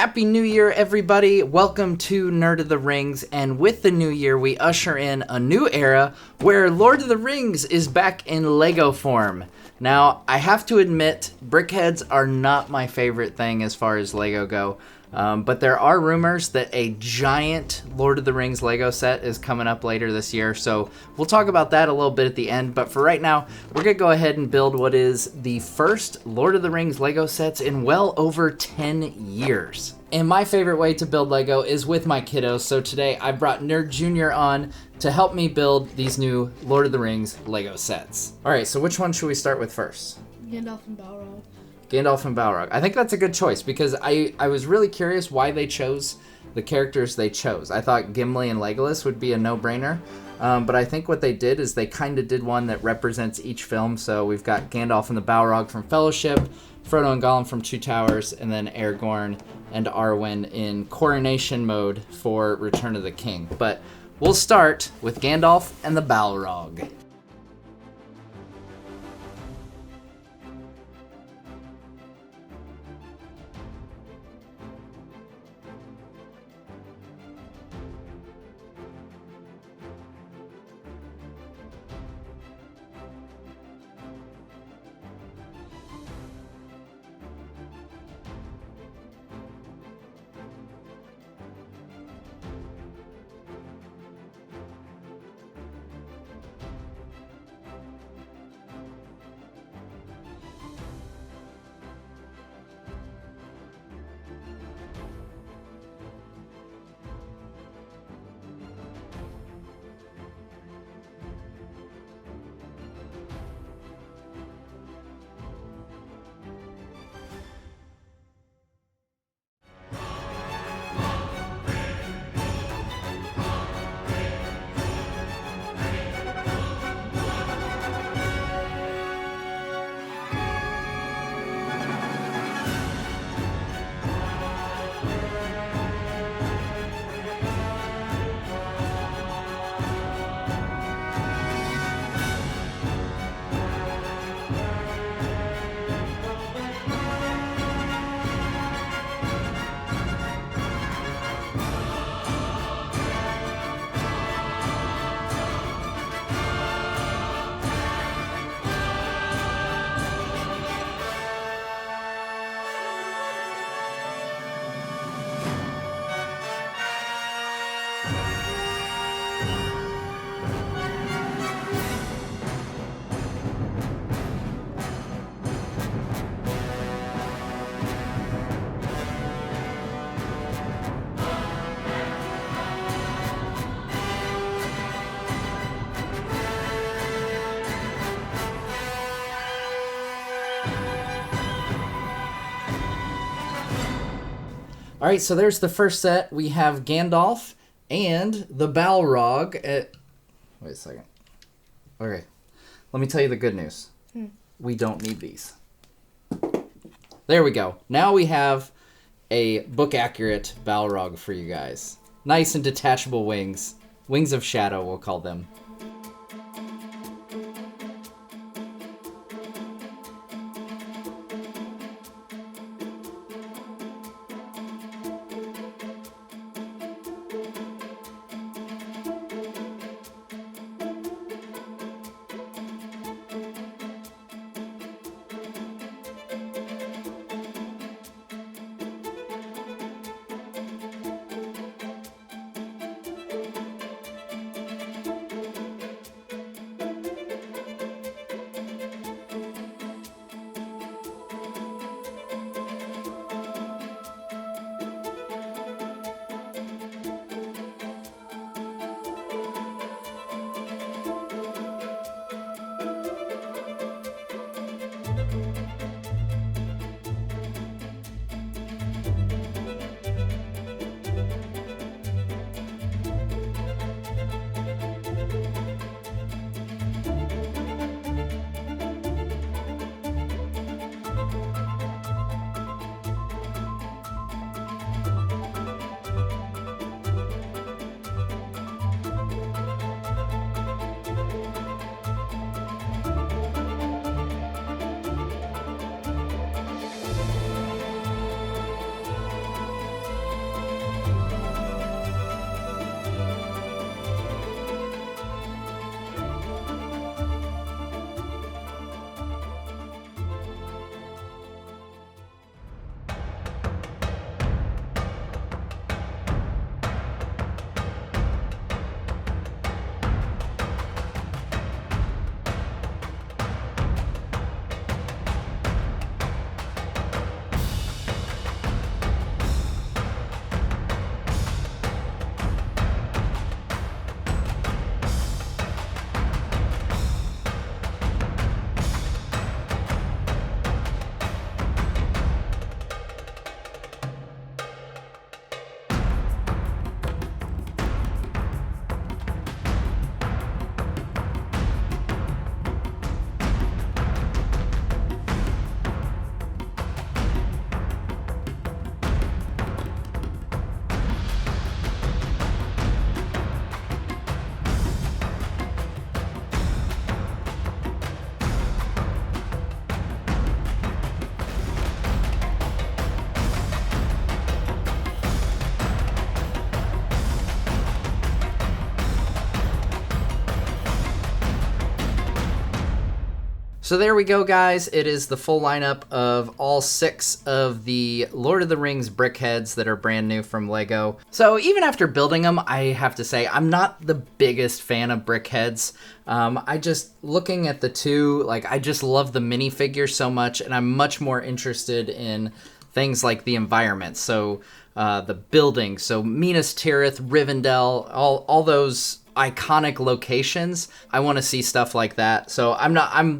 Happy New Year, everybody. Welcome to Nerd of the Rings, and with the new year, we usher in a new era where Lord of the Rings is back in Lego form. Now, I have to admit, Brickheadz are not my favorite thing as far as Lego go, but there are rumors that a giant Lord of the Rings Lego set is coming up later this year, so we'll talk about that a little bit at the end. But for right now, we're going to go ahead and build what is the first Lord of the Rings Lego sets in well over 10 years. And my favorite way to build Lego is with my kiddos, so today I brought Nerd Jr. on to help me build these new Lord of the Rings Lego sets. Alright, so which one should we start with first? Gandalf and Balrog. Gandalf and Balrog. I think that's a good choice because I was really curious why they chose the characters they chose. I thought Gimli and Legolas would be a no-brainer, but I think what they did is they kind of did one that represents each film. So we've got Gandalf and the Balrog from Fellowship, Frodo and Gollum from Two Towers, and then Aragorn and Arwen in coronation mode for Return of the King. But we'll start with Gandalf and the Balrog. All right, so there's the first set. We have Gandalf and the Balrog. Wait a second. Okay, let me tell you the good news. We don't need these. There we go. Now we have a book-accurate Balrog for you guys. Nice and detachable wings. Wings of Shadow, we'll call them. So there we go, guys. It is the full lineup of all 6 of the Lord of the Rings Brickheadz that are brand new from LEGO. So even after building them, I have to say I'm not the biggest fan of Brickheadz. I just, looking at the 2, like, I just love the minifigures so much, and I'm much more interested in things like the environment. So the buildings, so Minas Tirith, Rivendell, all those iconic locations. I want to see stuff like that. So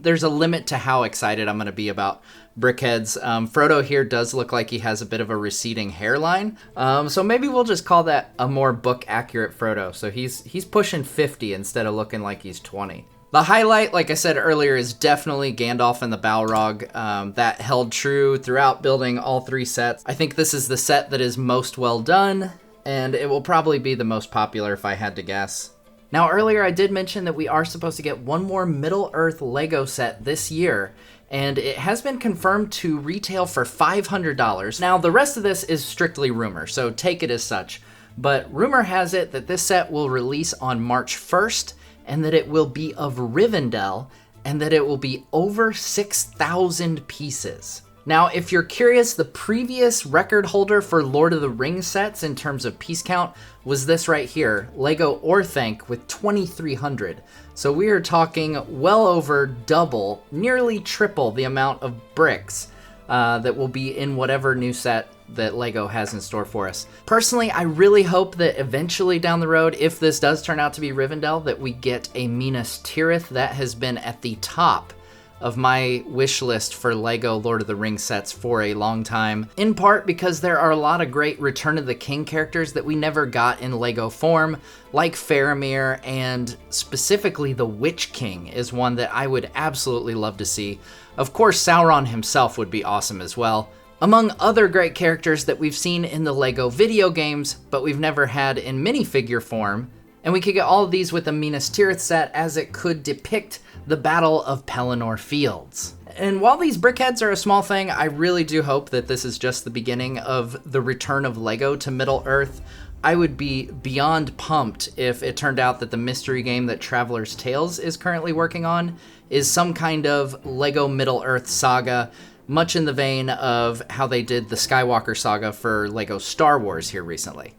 there's a limit to how excited I'm going to be about Brickheadz. Frodo here does look like he has a bit of a receding hairline. So maybe we'll just call that a more book accurate Frodo. So he's pushing 50 instead of looking like he's 20. The highlight, like I said earlier, is definitely Gandalf and the Balrog. That held true throughout building all 3 sets. I think this is the set that is most well done, and it will probably be the most popular if I had to guess. Now, earlier I did mention that we are supposed to get one more Middle-earth LEGO set this year, and it has been confirmed to retail for $500. Now, the rest of this is strictly rumor, so take it as such. But rumor has it that this set will release on March 1st, and that it will be of Rivendell, and that it will be over 6,000 pieces. Now, if you're curious, the previous record holder for Lord of the Rings sets in terms of piece count was this right here, LEGO Orthanc with 2,300. So we are talking well over double, nearly triple the amount of bricks that will be in whatever new set that LEGO has in store for us. Personally, I really hope that eventually down the road, if this does turn out to be Rivendell, that we get a Minas Tirith. That has been at the top of my wish list for LEGO Lord of the Rings sets for a long time, in part because there are a lot of great Return of the King characters that we never got in LEGO form, like Faramir, and specifically the Witch King is one that I would absolutely love to see. Of course, Sauron himself would be awesome as well, among other great characters that we've seen in the LEGO video games, but we've never had in minifigure form. And we could get all of these with a Minas Tirith set, as it could depict the Battle of Pelennor Fields. And while these Brickheadz are a small thing, I really do hope that this is just the beginning of the return of LEGO to Middle-earth. I would be beyond pumped if it turned out that the mystery game that Traveler's Tales is currently working on is some kind of LEGO Middle-earth saga, much in the vein of how they did the Skywalker saga for LEGO Star Wars here recently.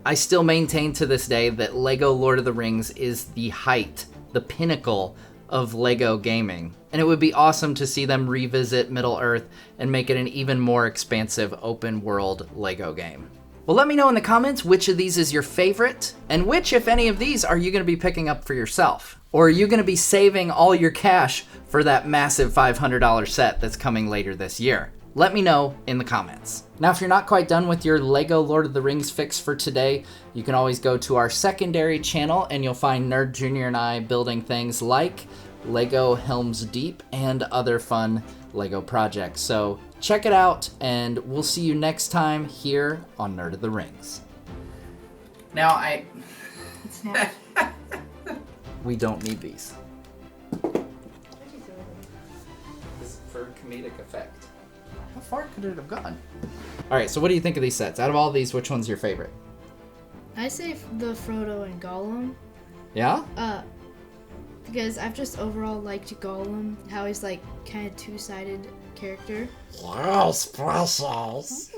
I still maintain to this day that LEGO Lord of the Rings is the height, the pinnacle of LEGO gaming, and it would be awesome to see them revisit Middle-earth and make it an even more expansive open-world LEGO game. Well, let me know in the comments which of these is your favorite, and which, if any of these, are you going to be picking up for yourself? Or are you going to be saving all your cash for that massive $500 set that's coming later this year? Let me know in the comments. Now, if you're not quite done with your LEGO Lord of the Rings fix for today, you can always go to our secondary channel and you'll find Nerd Jr. and I building things like LEGO Helm's Deep and other fun LEGO projects. So check it out, and we'll see you next time here on Nerd of the Rings. Now, we don't need these. This is for comedic effect. How far could it have gone? Alright, so what do you think of these sets? Out of all these, which one's your favorite? I say the Frodo and Gollum. Yeah? Because I've just overall liked Gollum, how he's like kind of two-sided character. Yes, precious.